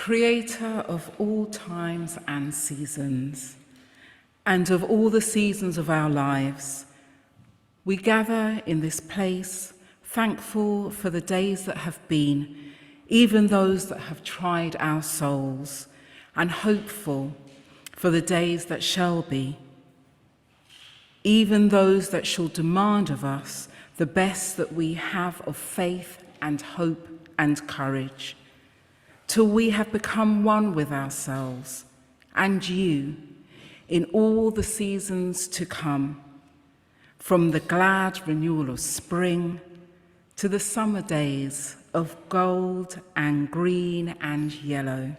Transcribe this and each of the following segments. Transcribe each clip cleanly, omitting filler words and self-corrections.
Creator of all times and seasons, and of all the seasons of our lives, we gather in this place, thankful for the days that have been, even those that have tried our souls, and hopeful for the days that shall be, even those that shall demand of us the best that we have of faith and hope and courage, till we have become one with ourselves and you in all the seasons to come, from the glad renewal of spring to the summer days of gold and green and yellow,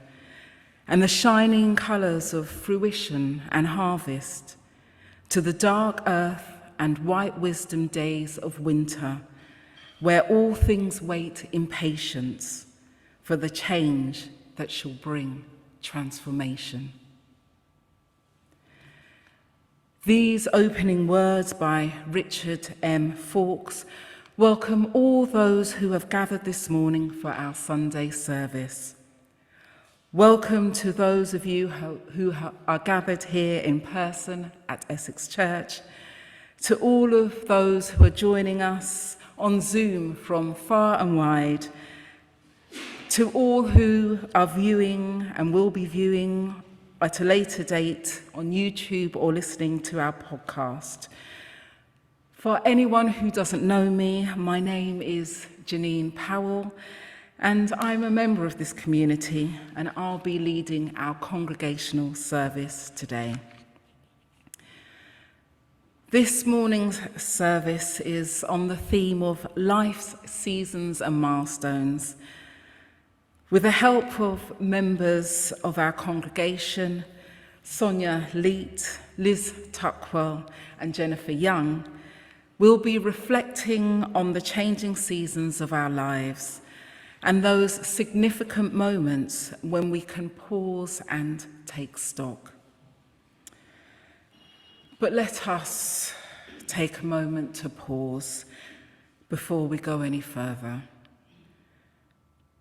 and the shining colours of fruition and harvest, to the dark earth and white wisdom days of winter, where all things wait in patience for the change that shall bring transformation. These opening words by Richard M. Fawkes welcome all those who have gathered this morning for our Sunday service. Welcome to those of you who are gathered here in person at Essex Church, to all of those who are joining us on Zoom from far and wide, to all who are viewing and will be viewing at a later date on YouTube or listening to our podcast. For anyone who doesn't know me, my name is Jeannene Powell, and I'm a member of this community, and I'll be leading our congregational service today. This morning's service is on the theme of life's seasons and milestones. With the help of members of our congregation, Sonya Leite, Liz Tuckwell, and Jennifer Young, we'll be reflecting on the changing seasons of our lives and those significant moments when we can pause and take stock. But let us take a moment to pause before we go any further.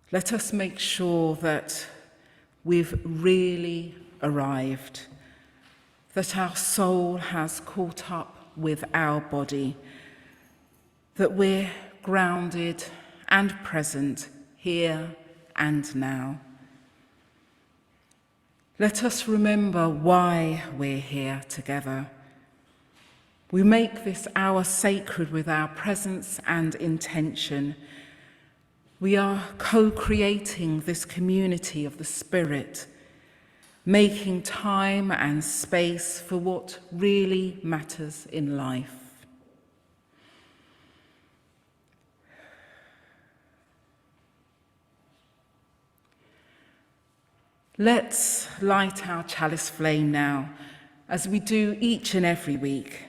Let us make sure that we've really arrived, that our soul has caught up with our body, that we're grounded and present here and now. Let us remember why we're here together. We make this hour sacred with our presence and intention. We are co-creating this community of the Spirit, making time and space for what really matters in life. Let's light our chalice flame now, as we do each and every week.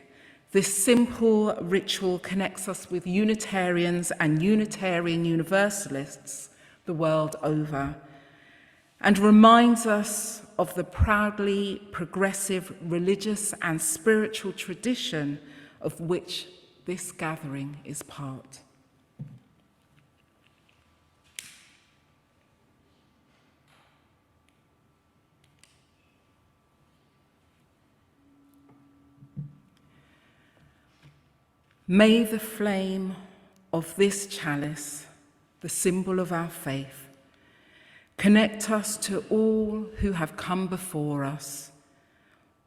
This simple ritual connects us with Unitarians and Unitarian Universalists the world over, and reminds us of the proudly progressive religious and spiritual tradition of which this gathering is part. May the flame of this chalice, the symbol of our faith, connect us to all who have come before us,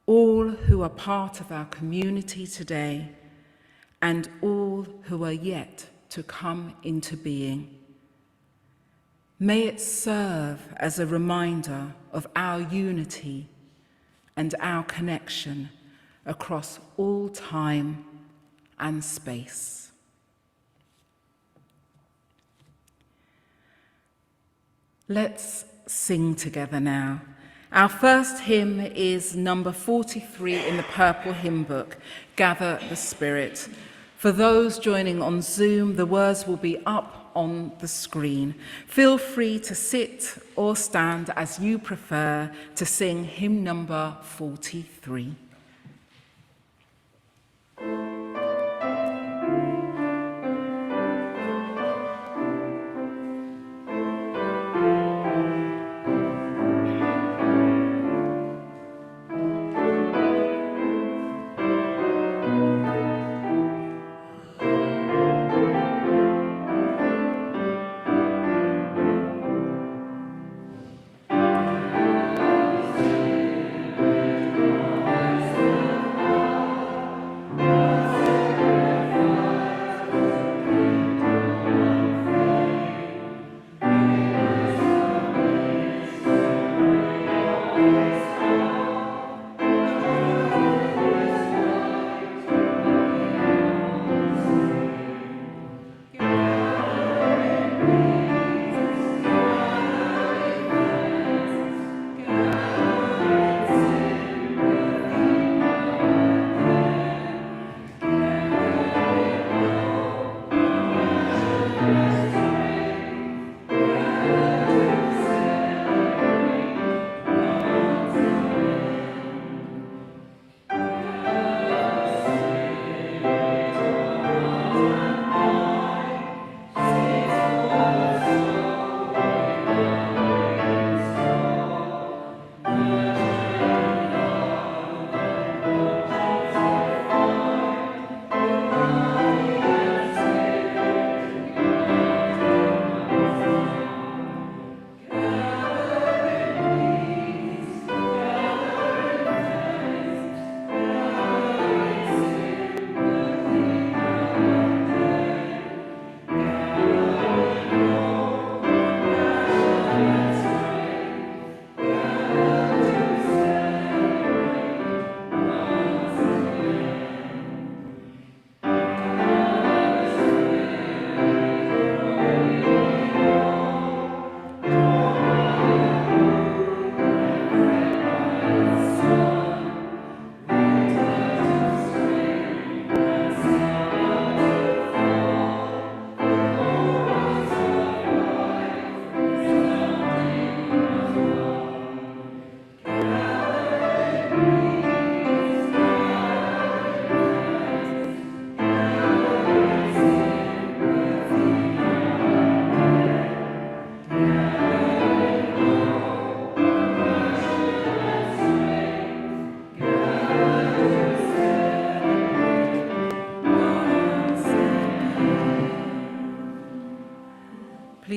all who are part of our community today, and all who are yet to come into being. May it serve as a reminder of our unity and our connection across all time and space. Let's sing together now. Our first hymn is number 43 in the Purple Hymn Book, Gather the Spirit. For those joining on Zoom, the words will be up on the screen. Feel free to sit or stand as you prefer to sing hymn number 43.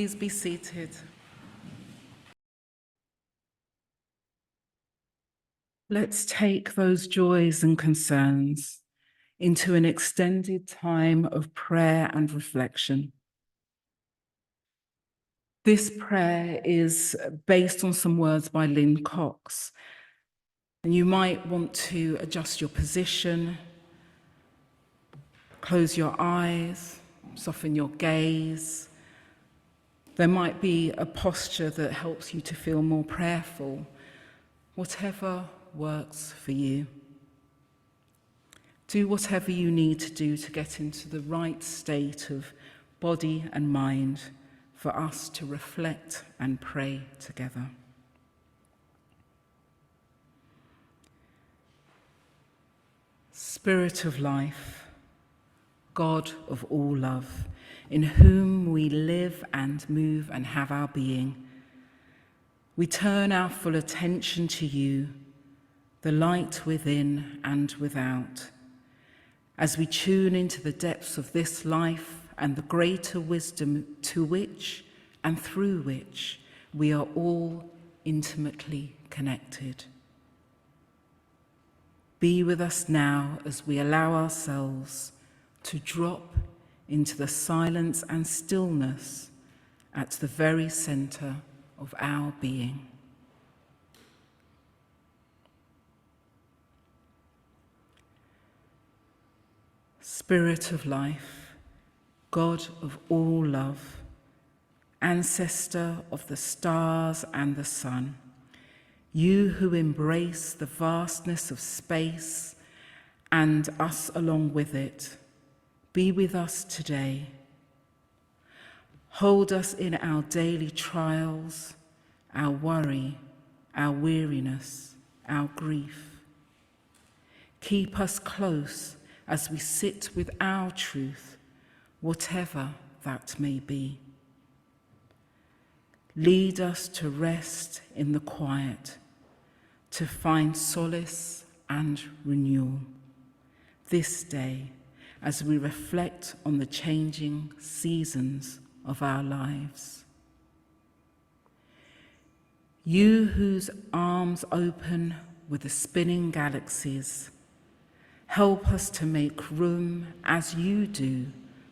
please be seated. Let's take those joys and concerns into an extended time of prayer and reflection. This prayer is based on some words by Lynn Cox, and you might want to adjust your position, close your eyes, soften your gaze. There might be a posture that helps you to feel more prayerful, whatever works for you. Do whatever you need to do to get into the right state of body and mind for us to reflect and pray together. Spirit of life, God of all love, in whom we live and move and have our being, we turn our full attention to you, the light within and without, as we tune into the depths of this life and the greater wisdom to which and through which we are all intimately connected. Be with us now as we allow ourselves to drop into the silence and stillness at the very center of our being. Spirit of life, God of all love, ancestor of the stars and the sun, you who embrace the vastness of space and us along with it, be with us today. Hold us in our daily trials, our worry, our weariness, our grief. Keep us close as we sit with our truth, whatever that may be. Lead us to rest in the quiet, to find solace and renewal this day as we reflect on the changing seasons of our lives. You whose arms open with the spinning galaxies, help us to make room as you do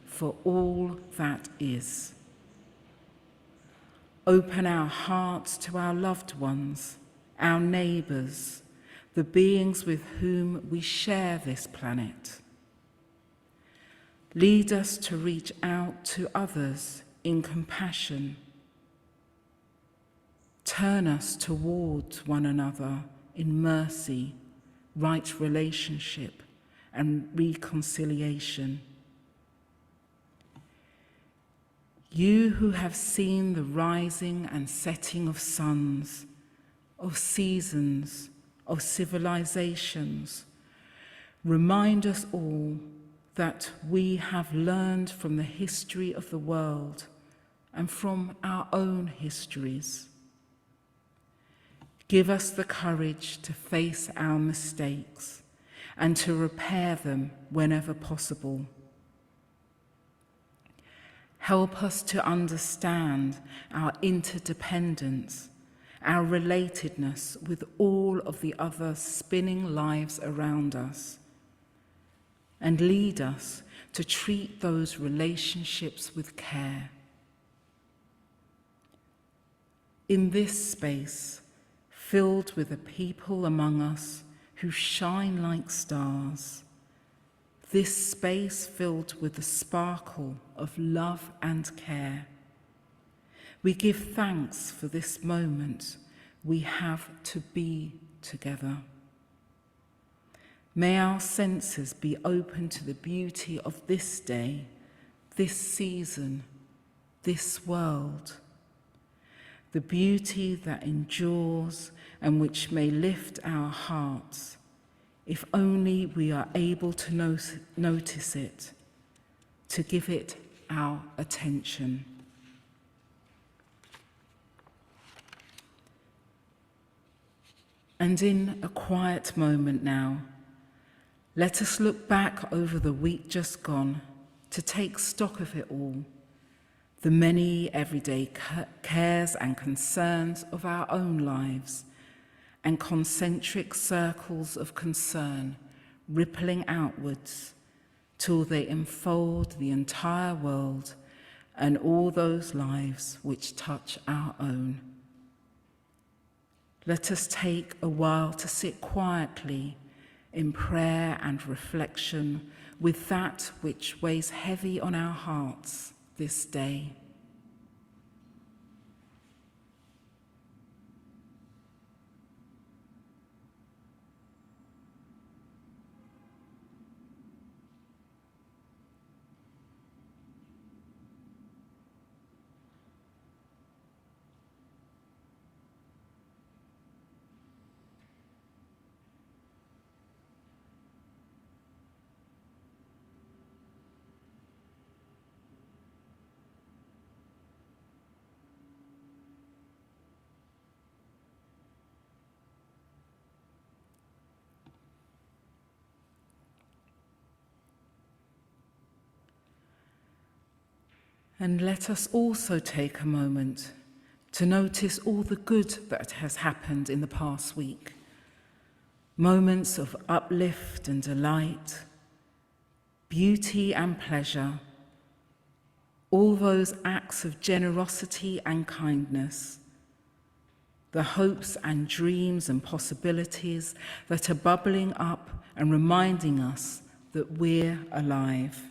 for all that is. Open our hearts to our loved ones, our neighbours, the beings with whom we share this planet. Lead us to reach out to others in compassion. Turn us towards one another in mercy, right relationship, and reconciliation. You who have seen the rising and setting of suns, of seasons, of civilizations, remind us all that we have learned from the history of the world and from our own histories. Give us the courage to face our mistakes and to repair them whenever possible. Help us to understand our interdependence, our relatedness with all of the other spinning lives around us, and lead us to treat those relationships with care. In this space, filled with the people among us who shine like stars, this space filled with the sparkle of love and care, we give thanks for this moment we have to be together. May our senses be open to the beauty of this day, this season, this world, the beauty that endures and which may lift our hearts, if only we are able to notice it, to give it our attention. And in a quiet moment now, let us look back over the week just gone to take stock of it all, the many everyday cares and concerns of our own lives, and concentric circles of concern rippling outwards till they enfold the entire world and all those lives which touch our own. Let us take a while to sit quietly in prayer and reflection with that which weighs heavy on our hearts this day. And let us also take a moment to notice all the good that has happened in the past week. Moments of uplift and delight, beauty and pleasure, all those acts of generosity and kindness, the hopes and dreams and possibilities that are bubbling up and reminding us that we're alive.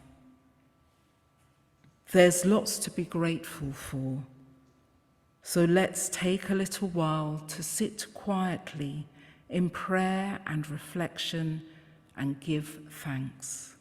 There's lots to be grateful for, so let's take a little while to sit quietly in prayer and reflection and give thanks.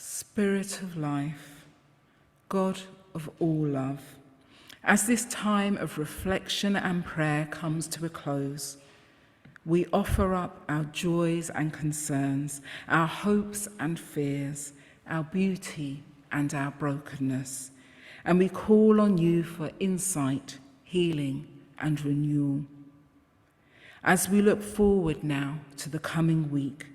Spirit of life, God of all love, as this time of reflection and prayer comes to a close, we offer up our joys and concerns, our hopes and fears, our beauty and our brokenness, and we call on you for insight, healing, and renewal. As we look forward now to the coming week,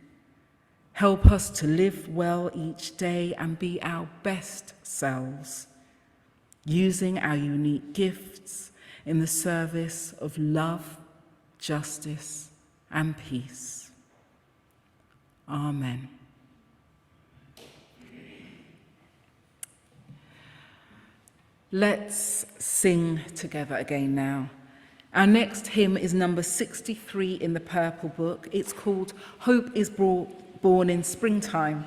help us to live well each day and be our best selves, using our unique gifts in the service of love, justice, and peace. Amen. Let's sing together again now. Our next hymn is number 63 in the Purple Book. It's called Hope is Born in Springtime,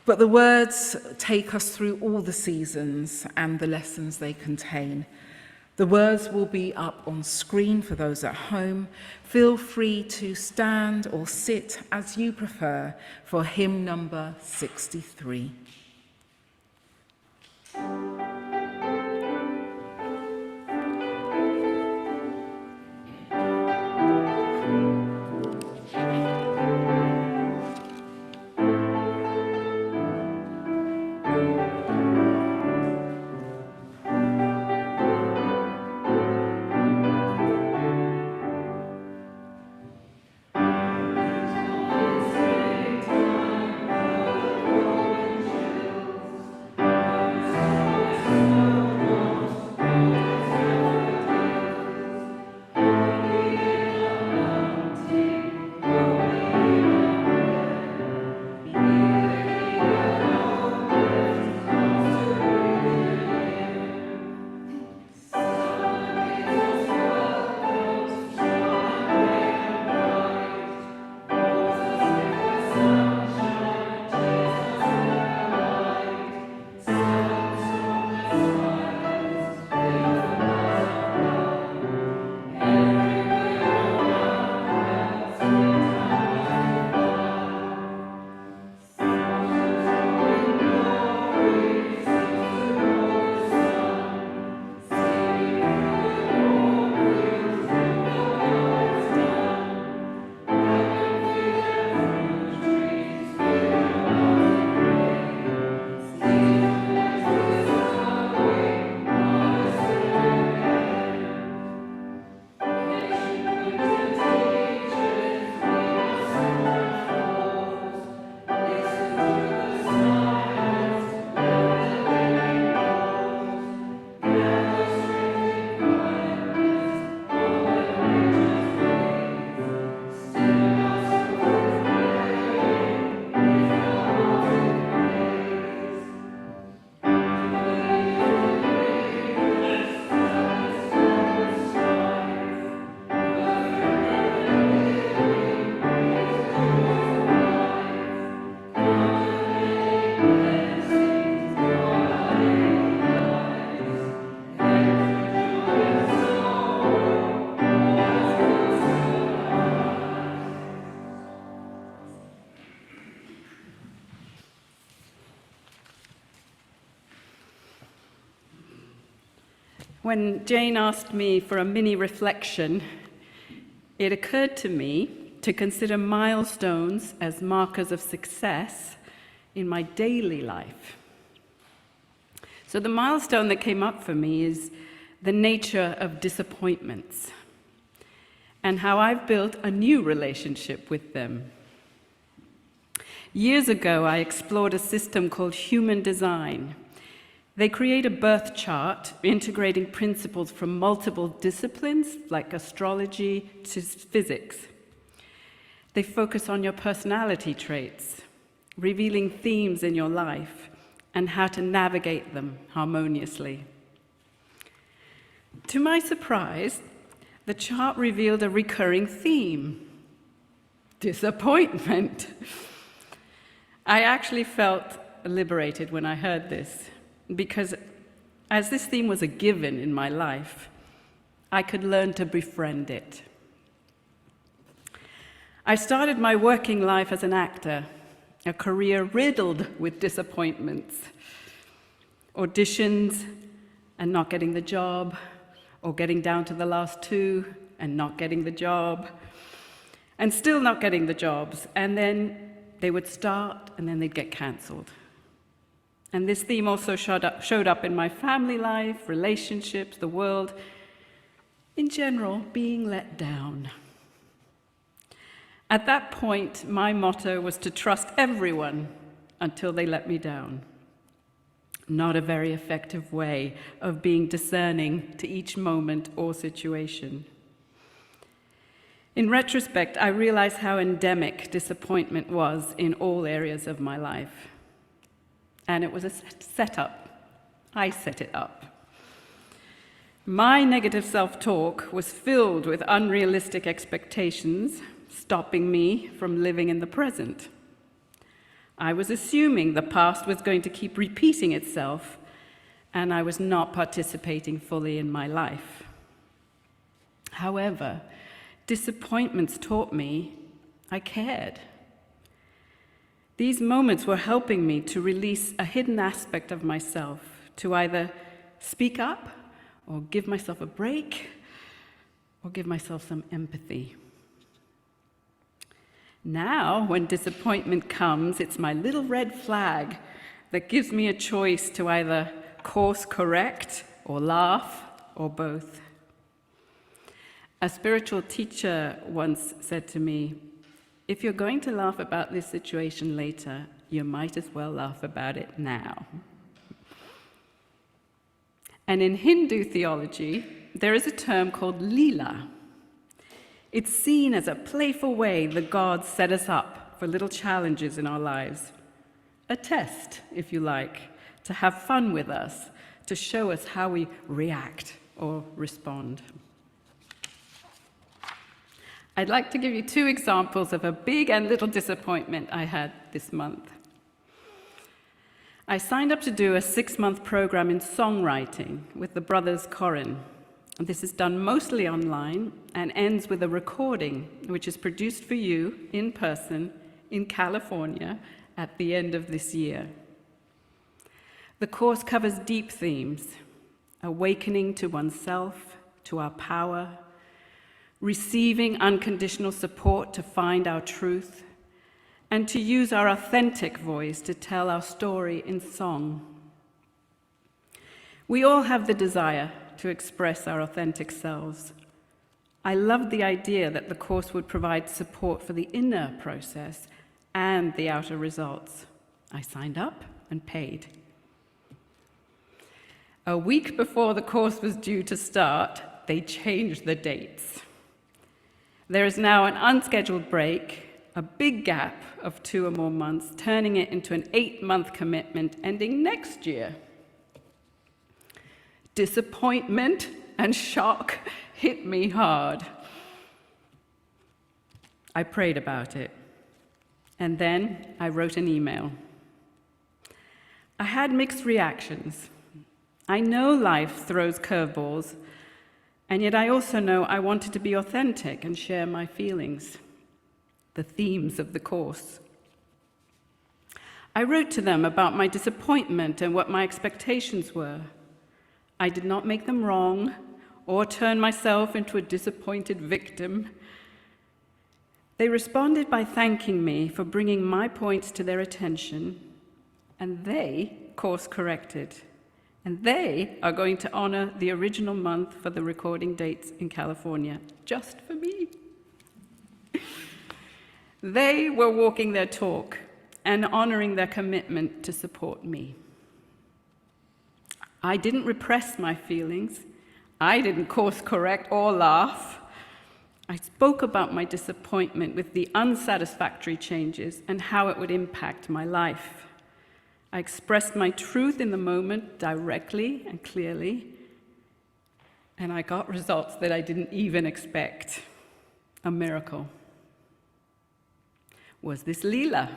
but the words take us through all the seasons and the lessons they contain. The words will be up on screen for those at home. Feel free to stand or sit as you prefer for hymn number 63. When Jane asked me for a mini reflection, it occurred to me to consider milestones as markers of success in my daily life. So the milestone that came up for me is the nature of disappointments and how I've built a new relationship with them. Years ago, I explored a system called human design. They create a birth chart integrating principles from multiple disciplines like astrology to physics. They focus on your personality traits, revealing themes in your life and how to navigate them harmoniously. To my surprise, the chart revealed a recurring theme: disappointment. I actually felt liberated when I heard this, because as this theme was a given in my life, I could learn to befriend it. I started my working life as an actor, a career riddled with disappointments, auditions and not getting the job, or getting down to the last two and not getting the job, and still not getting the jobs, and then they would start and then they'd get cancelled. And this theme also showed up in my family life, relationships, the world, in general, being let down. At that point, my motto was to trust everyone until they let me down. Not a very effective way of being discerning to each moment or situation. In retrospect, I realized how endemic disappointment was in all areas of my life. And it was a setup. I set it up. My negative self-talk was filled with unrealistic expectations, stopping me from living in the present. I was assuming the past was going to keep repeating itself, and I was not participating fully in my life. However, disappointments taught me I cared. These moments were helping me to release a hidden aspect of myself, to either speak up or give myself a break or give myself some empathy. Now, when disappointment comes, it's my little red flag that gives me a choice to either course correct or laugh or both. A spiritual teacher once said to me, "If you're going to laugh about this situation later, you might as well laugh about it now." And in Hindu theology, there is a term called lila. It's seen as a playful way the gods set us up for little challenges in our lives. A test, if you like, to have fun with us, to show us how we react or respond. I'd like to give you two examples of a big and little disappointment I had this month. I signed up to do a 6-month program in songwriting with the brothers Corin. This is done mostly online and ends with a recording, which is produced for you in person in California at the end of this year. The course covers deep themes: awakening to oneself, to our power, receiving unconditional support to find our truth, and to use our authentic voice to tell our story in song. We all have the desire to express our authentic selves. I loved the idea that the course would provide support for the inner process and the outer results. I signed up and paid. A week before the course was due to start, they changed the dates. There is now an unscheduled break, a big gap of 2 or more months, turning it into an 8-month commitment ending next year. Disappointment and shock hit me hard. I prayed about it, and then I wrote an email. I had mixed reactions. I know life throws curveballs, and yet I also know I wanted to be authentic and share my feelings, the themes of the course. I wrote to them about my disappointment and what my expectations were. I did not make them wrong or turn myself into a disappointed victim. They responded by thanking me for bringing my points to their attention, and they course-corrected. And they are going to honor the original month for the recording dates in California, just for me. They were walking their talk and honoring their commitment to support me. I didn't repress my feelings. I didn't course-correct or laugh. I spoke about my disappointment with the unsatisfactory changes and how it would impact my life. I expressed my truth in the moment directly and clearly, and I got results that I didn't even expect. A miracle. Was this Leela?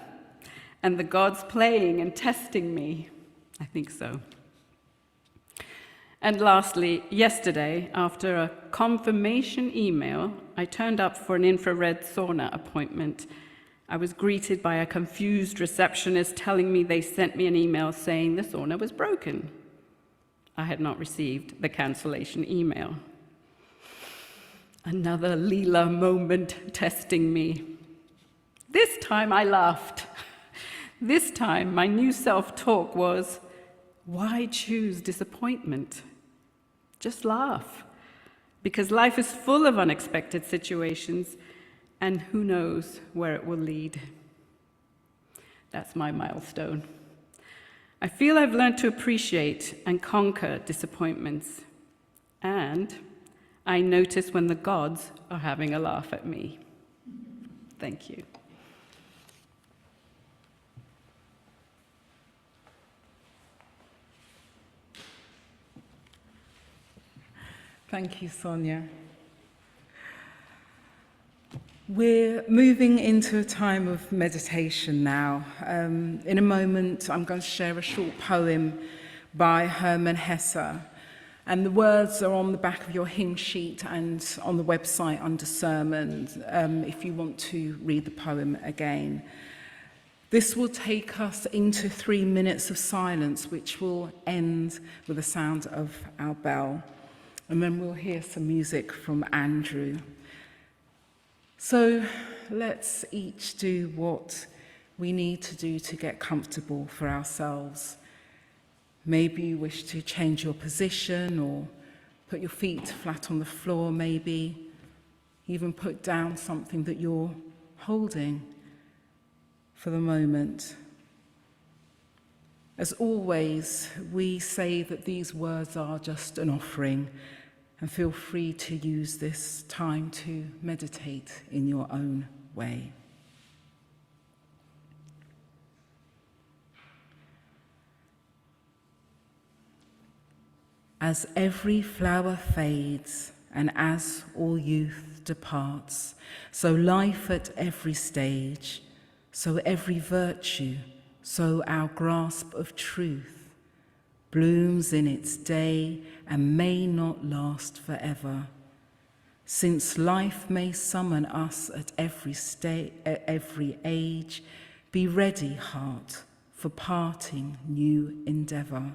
And the gods playing and testing me? I think so. And lastly, yesterday, after a confirmation email, I turned up for an infrared sauna appointment. I was greeted by a confused receptionist telling me they sent me an email saying the sauna was broken. I had not received the cancellation email. Another Leela moment testing me. This time I laughed. This time my new self-talk was, why choose disappointment? Just laugh, because life is full of unexpected situations, and who knows where it will lead. That's my milestone. I feel I've learned to appreciate and conquer disappointments, and I notice when the gods are having a laugh at me. Thank you. Thank you, Sonya. We're moving into a time of meditation now. In a moment, I'm going to share a short poem by Hermann Hesse, and the words are on the back of your hymn sheet and on the website under sermons, if you want to read the poem again. This will take us into 3 minutes of silence, which will end with the sound of our bell. And then we'll hear some music from Andrew. So let's each do what we need to do to get comfortable for ourselves. Maybe you wish to change your position or put your feet flat on the floor, maybe even put down something that you're holding for the moment. As always, we say that these words are just an offering, and feel free to use this time to meditate in your own way. As every flower fades and as all youth departs, so life at every stage, so every virtue, so our grasp of truth blooms in its day and may not last forever. Since life may summon us at every age, be ready, heart, for parting new endeavour.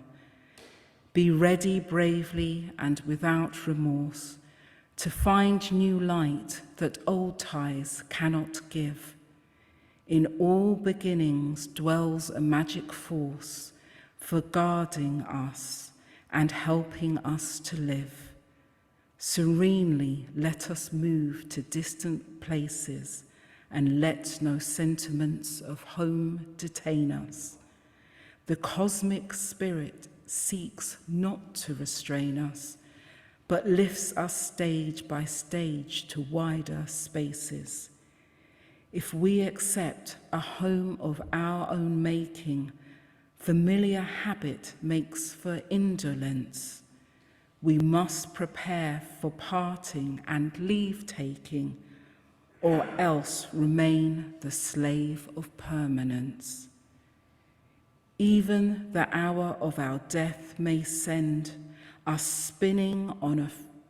Be ready bravely and without remorse to find new light that old ties cannot give. In all beginnings dwells a magic force for guarding us and helping us to live. Serenely let us move to distant places and let no sentiments of home detain us. The cosmic spirit seeks not to restrain us, but lifts us stage by stage to wider spaces. If we accept a home of our own making, familiar habit makes for indolence. We must prepare for parting and leave-taking, or else remain the slave of permanence. Even the hour of our death may send us spinning on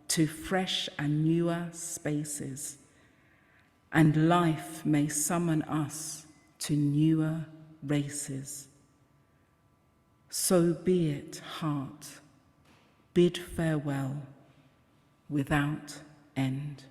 to fresh and newer spaces, and life may summon us to newer races. So be it, heart. bid farewell without end.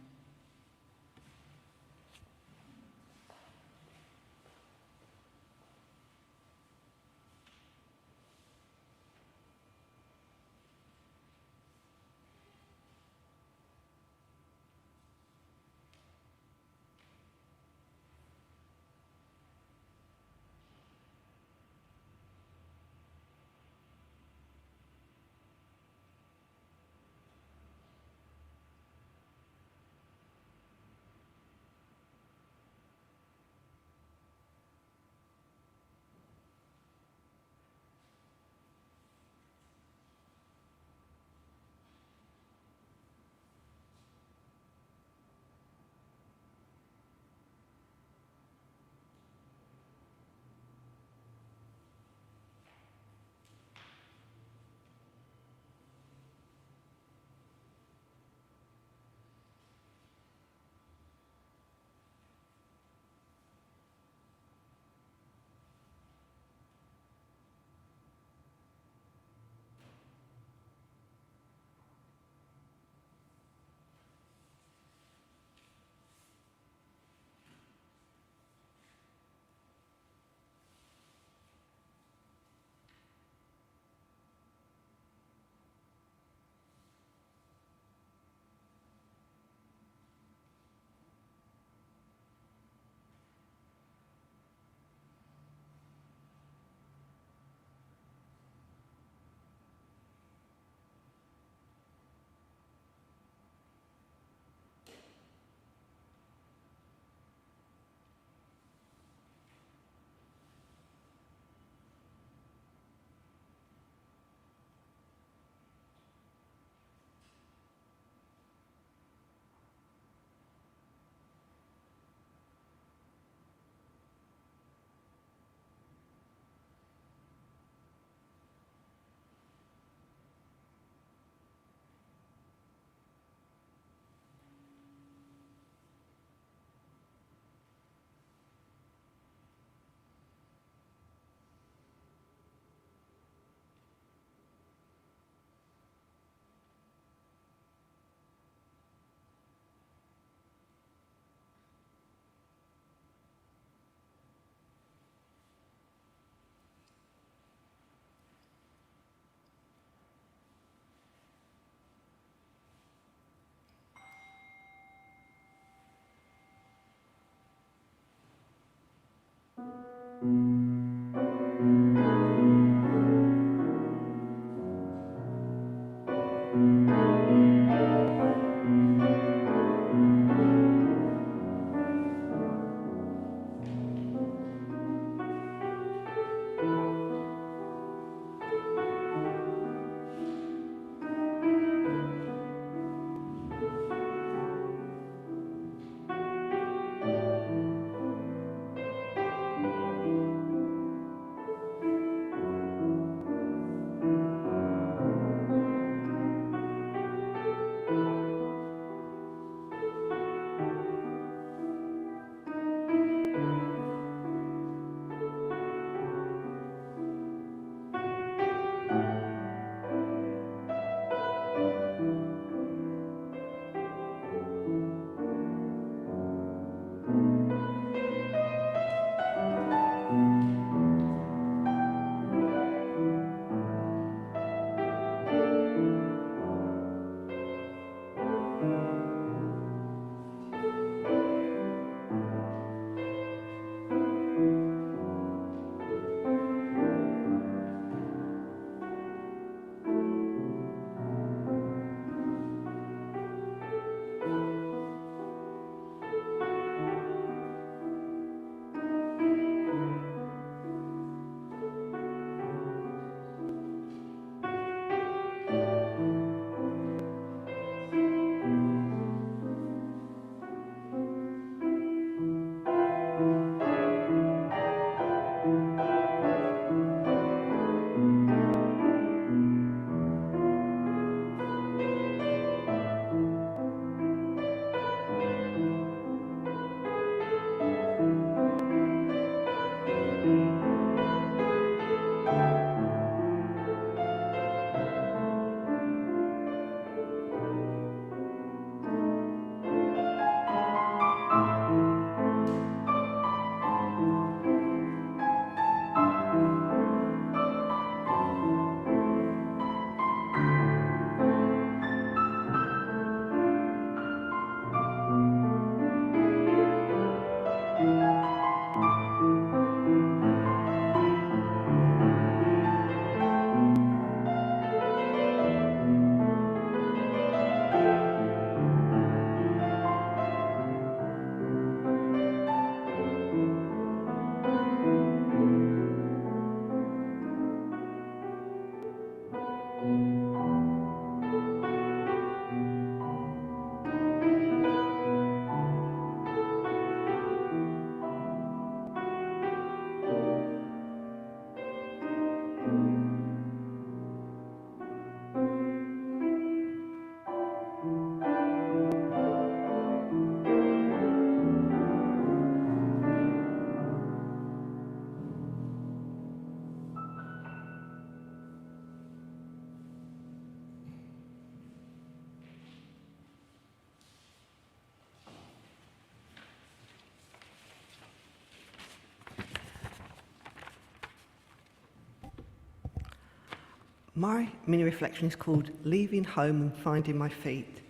My mini reflection is called Leaving Home and Finding My Feet.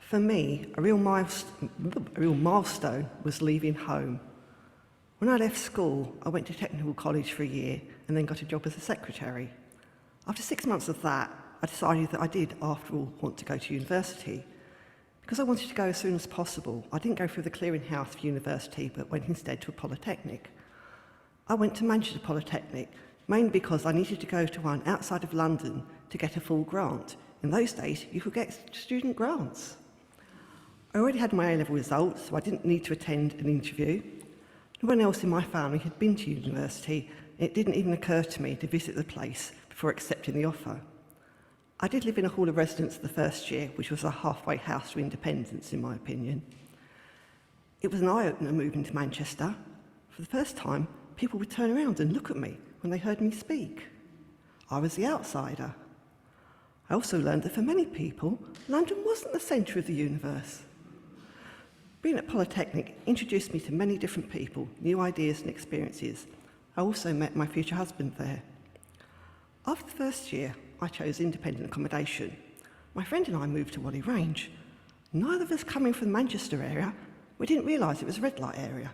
For me, a real milestone was leaving home. When I left school, I went to technical college for a year and then got a job as a secretary. After 6 months of that, I decided that I did, after all, want to go to university. Because I wanted to go as soon as possible, I didn't go through the clearinghouse for university, but went instead to a polytechnic. I went to Manchester Polytechnic, mainly because I needed to go to one outside of London to get a full grant. In those days, you could get student grants. I already had my A-level results, so I didn't need to attend an interview. No one else in my family had been to university, and it didn't even occur to me to visit the place before accepting the offer. I did live in a hall of residence the first year, which was a halfway house to independence, in my opinion. It was an eye-opener moving to Manchester. For the first time, people would turn around and look at me when they heard me speak. I was the outsider. I also learned that for many people, London wasn't the centre of the universe. Being at Polytechnic introduced me to many different people, new ideas and experiences. I also met my future husband there. After the first year, I chose independent accommodation. My friend and I moved to Whalley Range. Neither of us coming from the Manchester area, we didn't realise it was a red light area.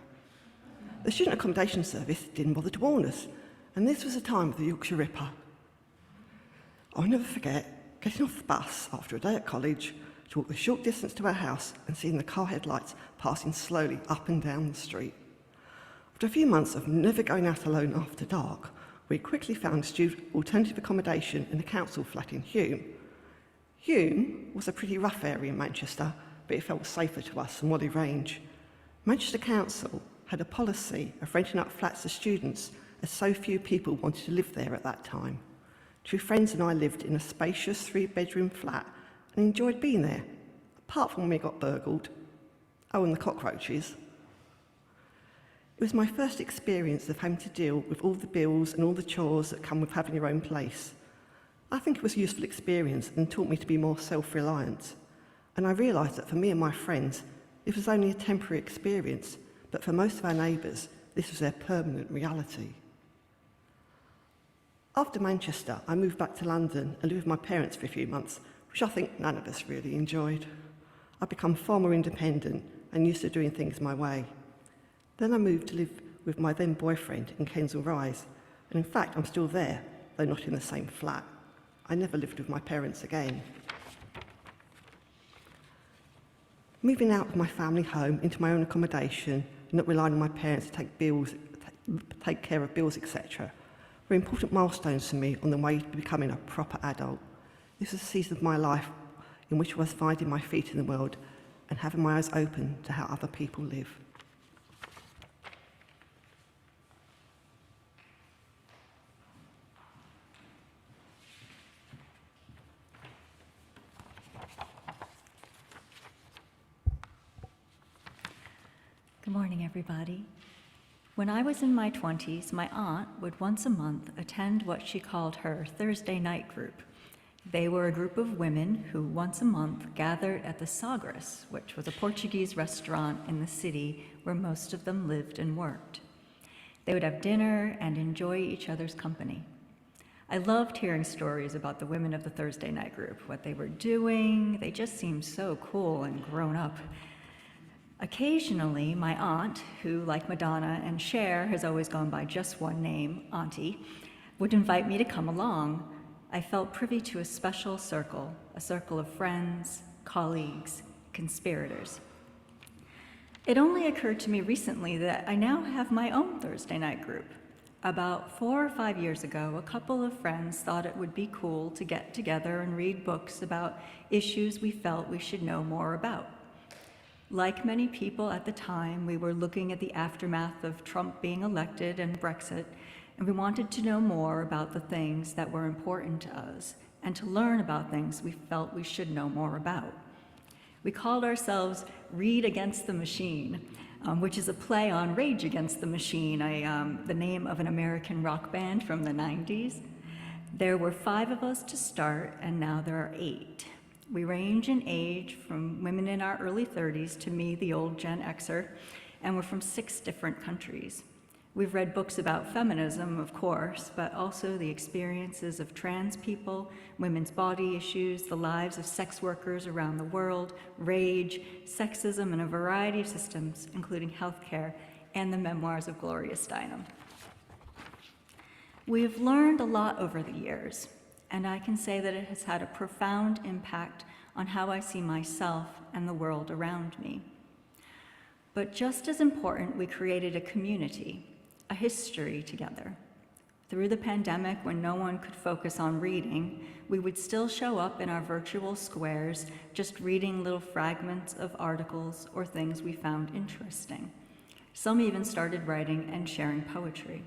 The student accommodation service didn't bother to warn us, and this was the time of the Yorkshire Ripper. I'll never forget getting off the bus after a day at college to walk the short distance to our house and seeing the car headlights passing slowly up and down the street. After a few months of never going out alone after dark, we quickly found student alternative accommodation in a council flat in Hume. Hume was a pretty rough area in Manchester, but it felt safer to us than Whalley Range. Manchester Council had a policy of renting out flats to students, as so few people wanted to live there at that time. Two friends and I lived in a spacious 3-bedroom flat and enjoyed being there, apart from when we got burgled. Oh, and the cockroaches. It was my first experience of having to deal with all the bills and all the chores that come with having your own place. I think it was a useful experience and taught me to be more self-reliant. And I realised that for me and my friends, this was only a temporary experience, but for most of our neighbours, this was their permanent reality. After Manchester, I moved back to London and lived with my parents for a few months, which I think none of us really enjoyed. I'd become far more independent and used to doing things my way. Then I moved to live with my then boyfriend in Kensal Rise, and in fact I'm still there, though not in the same flat. I never lived with my parents again. Moving out of my family home into my own accommodation, not relying on my parents to take care of bills, etc., were important milestones for me on the way to becoming a proper adult. This was a season of my life in which I was finding my feet in the world and having my eyes open to how other people live. Good morning, everybody. When I was in my 20s, my aunt would once a month attend what she called her Thursday night group. They were a group of women who once a month gathered at the Sagres, which was a Portuguese restaurant in the city where most of them lived and worked. They would have dinner and enjoy each other's company. I loved hearing stories about the women of the Thursday night group, what they were doing. They just seemed so cool and grown up. Occasionally, my aunt, who, like Madonna and Cher, has always gone by just one name, Auntie, would invite me to come along. I felt privy to a special circle, a circle of friends, colleagues, conspirators. It only occurred to me recently that I now have my own Thursday night group. About 4 or 5 years ago, a couple of friends thought it would be cool to get together and read books about issues we felt we should know more about. Like many people at the time, we were looking at the aftermath of Trump being elected and Brexit, and we wanted to know more about the things that were important to us and to learn about things we felt we should know more about. We called ourselves Read Against the Machine, which is a play on Rage Against the Machine, the name of an American rock band from the 90s. There were 5 of us to start, and now there are 8. We range in age from women in our early 30s to me, the old Gen Xer, and we're from 6 different countries. We've read books about feminism, of course, but also the experiences of trans people, women's body issues, the lives of sex workers around the world, rage, sexism, and a variety of systems, including healthcare, and the memoirs of Gloria Steinem. We have learned a lot over the years, and I can say that it has had a profound impact on how I see myself and the world around me. But just as important, we created a community, a history together. Through the pandemic, when no one could focus on reading, we would still show up in our virtual squares, just reading little fragments of articles or things we found interesting. Some even started writing and sharing poetry.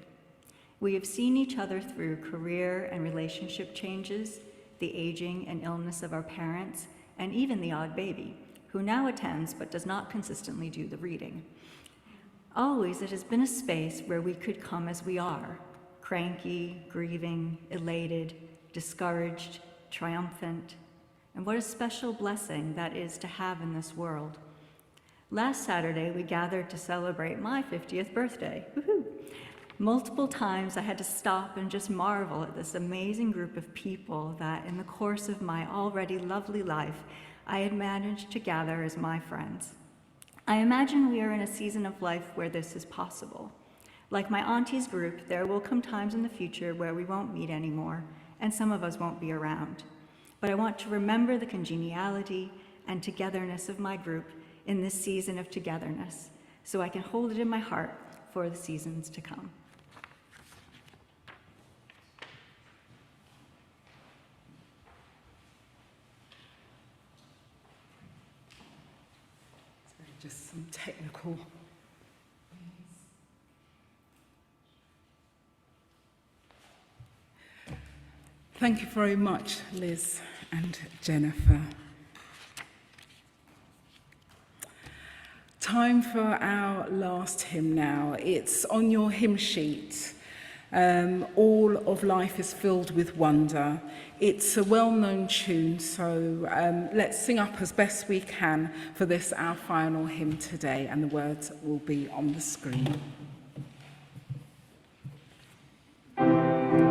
We have seen each other through career and relationship changes, the aging and illness of our parents, and even the odd baby, who now attends but does not consistently do the reading. Always it has been a space where we could come as we are, cranky, grieving, elated, discouraged, triumphant, and what a special blessing that is to have in this world. Last Saturday, we gathered to celebrate my 50th birthday. Woohoo! Multiple times I had to stop and just marvel at this amazing group of people that in the course of my already lovely life, I had managed to gather as my friends. I imagine we are in a season of life where this is possible. Like my auntie's group, there will come times in the future where we won't meet anymore, and some of us won't be around. But I want to remember the congeniality and togetherness of my group in this season of togetherness, so I can hold it in my heart for the seasons to come. Just some technical. Thank you very much, Liz and Jennifer. Time for our last hymn now. It's on your hymn sheet. All of life is filled with wonder. It's a well-known tune, so let's sing up as best we can for this, our final hymn today, and the words will be on the screen. Thank you.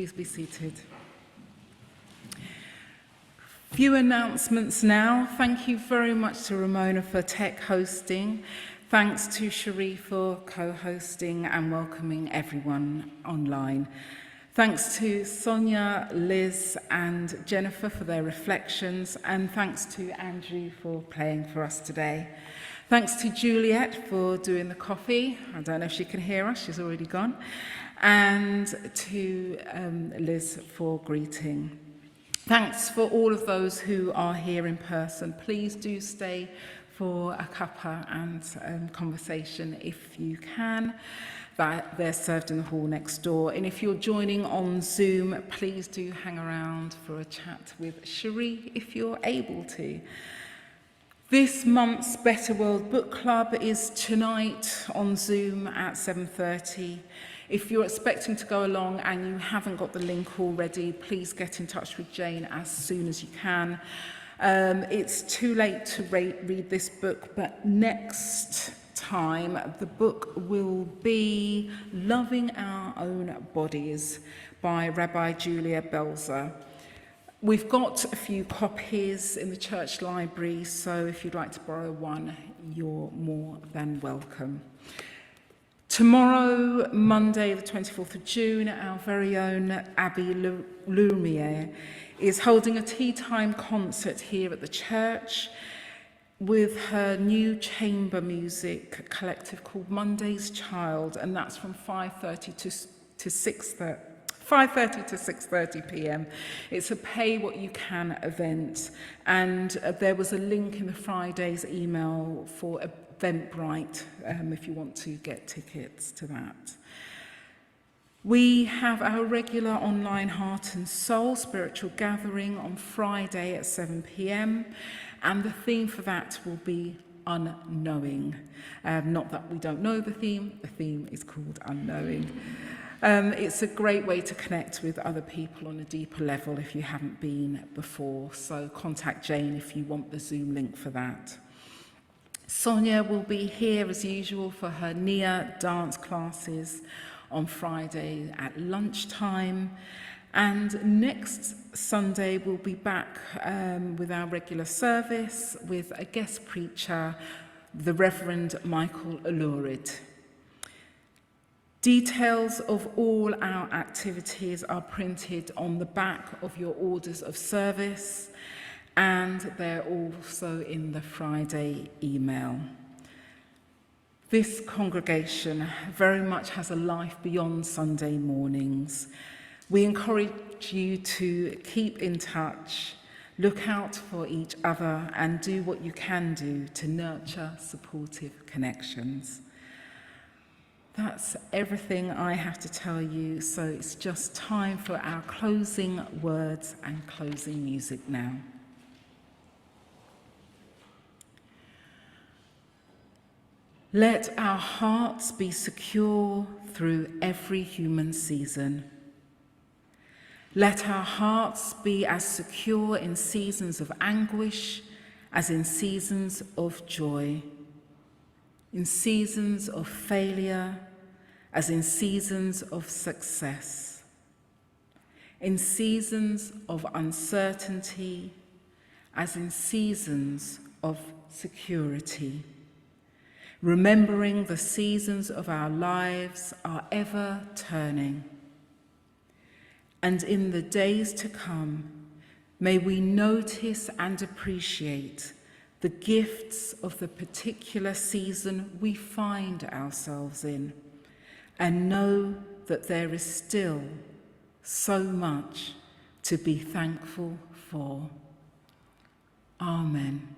Please be seated. Few announcements now. Thank you very much to Ramona for tech hosting. Thanks to Cherie for co-hosting and welcoming everyone online. Thanks to Sonya, Liz and Jennifer for their reflections, and thanks to Andrew for playing for us today. Thanks to Juliet for doing the coffee. I don't know if she can hear us, she's already gone. And to Liz for greeting. Thanks for all of those who are here in person. Please do stay for a cuppa and conversation if you can. That they're served in the hall next door. And if you're joining on Zoom, please do hang around for a chat with Cherie if you're able to. This month's Better World Book Club is tonight on Zoom at 7:30. If you're expecting to go along and you haven't got the link already, please get in touch with Jane as soon as you can. It's too late to read this book, but next time the book will be Loving Our Own Bodies by Rabbi Julia Belzer. We've got a few copies in the church library, so if you'd like to borrow one, you're more than welcome. Tomorrow, Monday the 24th of June, our very own Abby Lumiere is holding a tea time concert here at the church with her new chamber music collective called Monday's Child, and that's from 5:30 to 6:30 p.m. It's a pay what you can event, and there was a link in the Friday's email for Eventbrite if you want to get tickets to that. We have our regular online Heart and Soul spiritual gathering on Friday at 7 p.m. and the theme for that will be unknowing. Not that we don't know the theme is called unknowing. It's a great way to connect with other people on a deeper level if you haven't been before, so contact Jane if you want the Zoom link for that. Sonya will be here as usual for her Nia dance classes on Friday at lunchtime, and next Sunday we'll be back with our regular service with a guest preacher, the Reverend Michael Alurid. Details of all our activities are printed on the back of your orders of service, and they're also in the Friday email. This congregation very much has a life beyond Sunday mornings. We encourage you to keep in touch, look out for each other, and do what you can do to nurture supportive connections. That's everything I have to tell you, so it's just time for our closing words and closing music now. Let our hearts be secure through every human season. Let our hearts be as secure in seasons of anguish as in seasons of joy, in seasons of failure as in seasons of success, in seasons of uncertainty as in seasons of security. Remembering the seasons of our lives are ever turning. And in the days to come, may we notice and appreciate the gifts of the particular season we find ourselves in, and know that there is still so much to be thankful for. Amen.